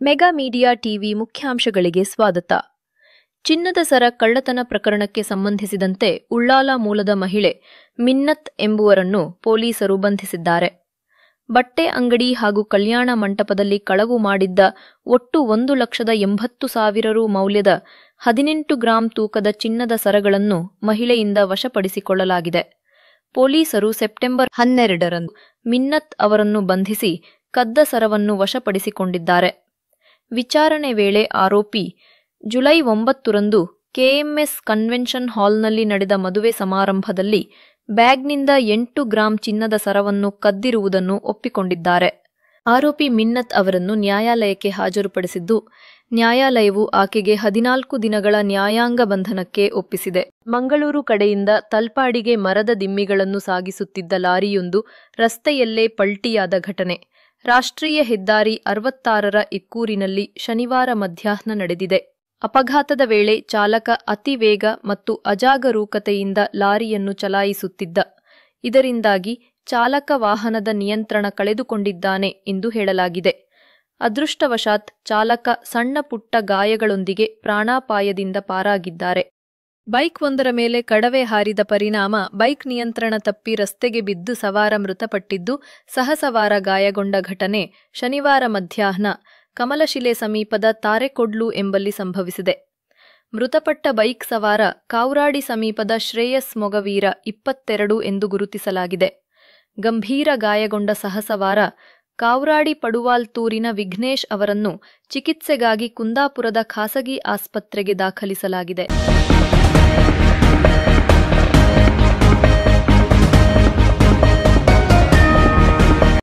Mega media TV ಮುಖ್ಯಾಂಶಗಳಿಗೆ ಸ್ವಾಗತ. ಚಿನ್ನದ ಸರ ಕಳ್ಳತನ ಪ್ರಕರಣಕ್ಕೆ ಸಂಬಂಧಿಸಿದಂತೆ ಉಳ್ಳಾಲ ಮೂಲದ ಮಹಿಳೆ ಮಿನ್ನತ್ ಎಂಬುವರನ್ನು ಪೊಲೀಸರು ಬಂಧಿಸಿದ್ದಾರೆ. ಬಟ್ಟೆ ಅಂಗಡಿ ಹಾಗೂ ಕಲ್ಯಾಣ ಮಂಟಪದಲ್ಲಿ ಕಳವು ಮಾಡಿದ್ದ ಒಟ್ಟು 1,80,000 ರು ಮೌಲ್ಯದ 18 ಗ್ರಾಂ ತೂಕದ ಚಿನ್ನದ ಸರಗಳನ್ನು ಮಹಿಳೆಯಿಂದ ವಶಪಡಿಸಿಕೊಳ್ಳಲಾಗಿದೆ. ಪೊಲೀಸರು ಸೆಪ್ಟೆಂಬರ್ 12ರಂದು ಮಿನ್ನತ್ ಅವರನ್ನು ಬಂಧಿಸಿ ಕದ್ದ ಸರವನ್ನು ವಶಪಡಿಸಿಕೊಂಡಿದ್ದಾರೆ. ವಿಚಾರಣೆ ವೇಳೆ ಆರೋಪಿ ಜುಲೈ 9ರಂದು ಕೆಎಂಎಸ್ ಕನ್ವೆನ್ಷನ್ ಹಾಲ್ನಲ್ಲಿ ನಡೆದ ಮದುವೆ ಸಮಾರಂಭದಲ್ಲಿ ಬ್ಯಾಗ್ನಿಂದ 8 ಗ್ರಾಂ ಚಿನ್ನದ ಸರವನ್ನು ಕದ್ದಿರುವುದನ್ನು ಒಪ್ಪಿಕೊಂಡಿದ್ದಾರೆ. ಆರೋಪಿ ಮಿನ್ನತ್ ಅವರನ್ನು ನ್ಯಾಯಾಲಯಕ್ಕೆ ಹಾಜರುಪಡಿಸಿದ್ದು, ನ್ಯಾಯಾಲಯವು ಆಕೆಗೆ 14 ದಿನಗಳ ನ್ಯಾಯಾಂಗ ಬಂಧನಕ್ಕೆ ಒಪ್ಪಿಸಿದೆ. ಮಂಗಳೂರು ಕಡೆಯಿಂದ ತಲ್ಪಾಡಿಗೆ ಮರದ ದಿಮ್ಮಿಗಳನ್ನು ಸಾಗಿಸುತ್ತಿದ್ದ ಲಾರಿಯೊಂದು ರಸ್ತೆಯಲ್ಲೇ ಪಲ್ಟಿಯಾದ ಘಟನೆ ರಾಷ್ಟ್ರೀಯ ಹೆದ್ದಾರಿ 66ರ ಇಕ್ಕೂರಿನಲ್ಲಿ ಶನಿವಾರ ಮಧ್ಯಾಹ್ನ ನಡೆದಿದೆ. ಅಪಘಾತದ ವೇಳೆ ಚಾಲಕ ಅತಿ ವೇಗ ಮತ್ತು ಅಜಾಗರೂಕತೆಯಿಂದ ಲಾರಿಯನ್ನು ಚಲಾಯಿಸುತ್ತಿದ್ದ. ಇದರಿಂದಾಗಿ ಚಾಲಕ ವಾಹನದ ನಿಯಂತ್ರಣ ಕಳೆದುಕೊಂಡಿದ್ದಾನೆ ಎಂದು ಹೇಳಲಾಗಿದೆ. ಅದೃಷ್ಟವಶಾತ್ ಚಾಲಕ ಸಣ್ಣ ಪುಟ್ಟ ಗಾಯಗಳೊಂದಿಗೆ ಪ್ರಾಣಾಪಾಯದಿಂದ ಪಾರಾಗಿದ್ದಾರೆ. ಬೈಕ್ ಒಂದರ ಮೇಲೆ ಕಡವೆ ಹಾರಿದ ಪರಿಣಾಮ ಬೈಕ್ ನಿಯಂತ್ರಣ ತಪ್ಪಿ ರಸ್ತೆಗೆ ಬಿದ್ದು ಸವಾರ ಮೃತಪಟ್ಟಿದ್ದು, ಸಹಸವಾರ ಗಾಯಗೊಂಡ ಘಟನೆ ಶನಿವಾರ ಮಧ್ಯಾಹ್ನ ಕಮಲಶಿಲೆ ಸಮೀಪದ ತಾರೆಕೊಡ್ಲು ಎಂಬಲ್ಲಿ ಸಂಭವಿಸಿದೆ. ಮೃತಪಟ್ಟ ಬೈಕ್ ಸವಾರ ಕಾವ್ರಾಡಿ ಸಮೀಪದ ಶ್ರೇಯಸ್ ಮೊಗವೀರ 22 ಎಂದು ಗುರುತಿಸಲಾಗಿದೆ. ಗಂಭೀರ ಗಾಯಗೊಂಡ ಸಹಸವಾರ ಕಾವ್ರಾಡಿ ಪಡುವಾಲ್ತೂರಿನ ವಿಘ್ನೇಶ್ ಅವರನ್ನು ಚಿಕಿತ್ಸೆಗಾಗಿ ಕುಂದಾಪುರದ ಖಾಸಗಿ ಆಸ್ಪತ್ರೆಗೆ ದಾಖಲಿಸಲಾಗಿದೆ.